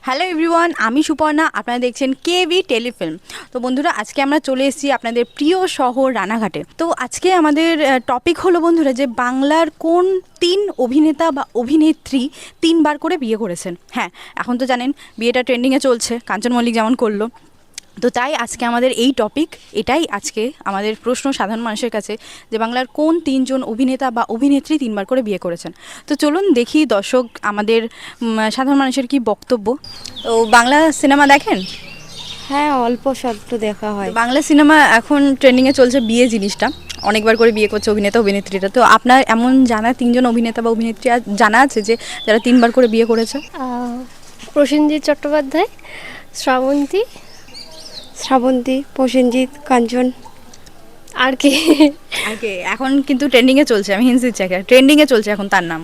Hello everyone, আমি সুপর্ণা। আপনারা দেখছেন কেভি টেলিফিল্ম। তো বন্ধুরা, আজকে আমরা চলে এসেছি আপনাদের প্রিয় শহর রানাঘাটে। তো আজকে আমাদের টপিক হলো বন্ধুরা, যে বাংলার কোন 3 অভিনেতা বা অভিনেত্রী 3বার করে বিয়ে করেছেন। হ্যাঁ, এখন তো জানেন বিয়েটা ট্রেন্ডিংয়ে চলছে, কাঞ্চন মল্লিক যেমন করলো। তো তাই আজকে আমাদের এই টপিক, এটাই আজকে আমাদের প্রশ্ন সাধারণ মানুষের কাছে, যে বাংলার কোন 3জন অভিনেতা বা অভিনেত্রী 3বার করে বিয়ে করেছেন। তো চলুন দেখি দর্শক আমাদের সাধারণ মানুষের কি বক্তব্য। তো বাংলা সিনেমা দেখেন? হ্যাঁ, অল্প স্বল্প দেখা হয়। বাংলা সিনেমা এখন ট্রেন্ডিংয়ে চলছে বিয়ে জিনিসটা, অনেকবার করে বিয়ে করছে অভিনেতা অভিনেত্রীরা। তো আপনার এমন জানা 3জন অভিনেতা বা অভিনেত্রী জানা আছে যে যারা 3বার করে বিয়ে করেছে? প্রসেনজিৎ চট্টোপাধ্যায়, শ্রাবন্তী, প্রসেনজিৎ, কাঞ্চন। আর কি? আগে এখন কিন্তু ট্রেন্ডিংয়ে চলছে, আমি হিন্স দিচ্ছি, ট্রেন্ডিংয়ে চলছে এখন তার নাম।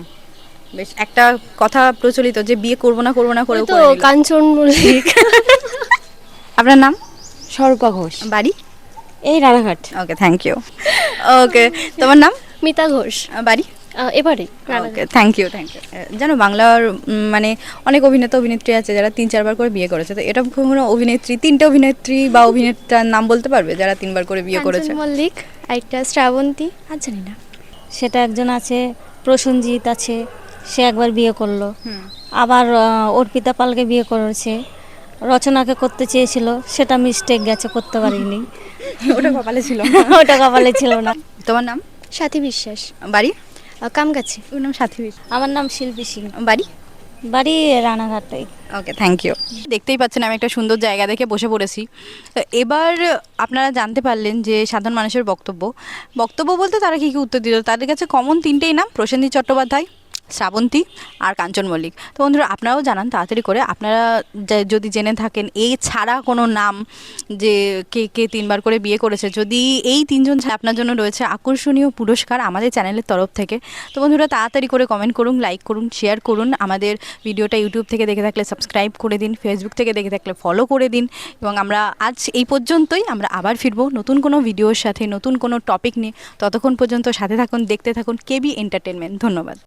বেশ একটা কথা প্রচলিত যে বিয়ে করবো না করে তো কাঞ্চন মল্লিক। আপনার নাম? স্বরূপা ঘোষ। বাড়ি? এই রানাঘাট। ওকে, থ্যাংক ইউ। ওকে, তোমার নাম? মিতা ঘোষ। বাড়ি? এবারে ওকে, থ্যাংক ইউ। জানো বাংলার মানে অনেক অভিনেতা অভিনেত্রী আছে যারা 3-4বার করে বিয়ে করেছে। তো এটা কোনো অভিনেত্রী, 3টে অভিনেত্রী বা অভিনেতার নাম বলতে পারবে যারা 3বার করে বিয়ে করেছে? কাঞ্চন মল্লিক, একটা শ্রাবন্তী, আর জানি না। সেটা একজন আছে, প্রসেনজিৎ আছে, সে একবার বিয়ে করলো। আবার অর্পিতা পালকে বিয়ে করেছে। রচনাকে করতে চেয়েছিল, সেটা মিস্টেক গেছে, করতে পারিনি। ওটা কপালে ছিল ওটা কপালে ছিল না। তোমার নাম? সাথী বিশ্বাস। বাড়ি? কামগাছি। ওর নাম সাথী। আমার নাম শিল্পী সিং। বাড়ি? বাড়ি রানাঘাটে। ওকে, থ্যাংক ইউ। দেখতেই পাচ্ছেন আমি একটা সুন্দর জায়গা দেখে বসে পড়েছি। তো এবার আপনারা জানতে পারলেন যে সাধারণ মানুষের বক্তব্য বলতে তারা কী কী উত্তর দিল। তাদের কাছে কমন 3টেই নাম: প্রসেনজিৎ চট্টোপাধ্যায়, শ্রাবন্তী আর কাঞ্চন মল্লিক। তো বন্ধুরা, আপনারাও জানান তাড়াতাড়ি করে, আপনারা যদি জেনে থাকেন এই ছাড়া কোনো নাম, যে কে কে 3বার করে বিয়ে করেছে। যদি এই 3জন আপনার জন্য রয়েছে আকর্ষণীয় পুরস্কার আমাদের চ্যানেলের তরফ থেকে। তো বন্ধুরা, তাড়াতাড়ি করে কমেন্ট করুন, লাইক করুন, শেয়ার করুন। আমাদের ভিডিওটা ইউটিউব থেকে দেখে থাকলে সাবস্ক্রাইব করে দিন, ফেসবুক থেকে দেখে থাকলে ফলো করে দিন। এবং আমরা আজ এই পর্যন্তই, আমরা আবার ফিরবো নতুন কোনো ভিডিওর সাথে, নতুন কোনো টপিক নিয়ে। ততক্ষণ পর্যন্ত সাথে থাকুন, দেখতে থাকুন কেবি এন্টারটেনমেন্ট। ধন্যবাদ।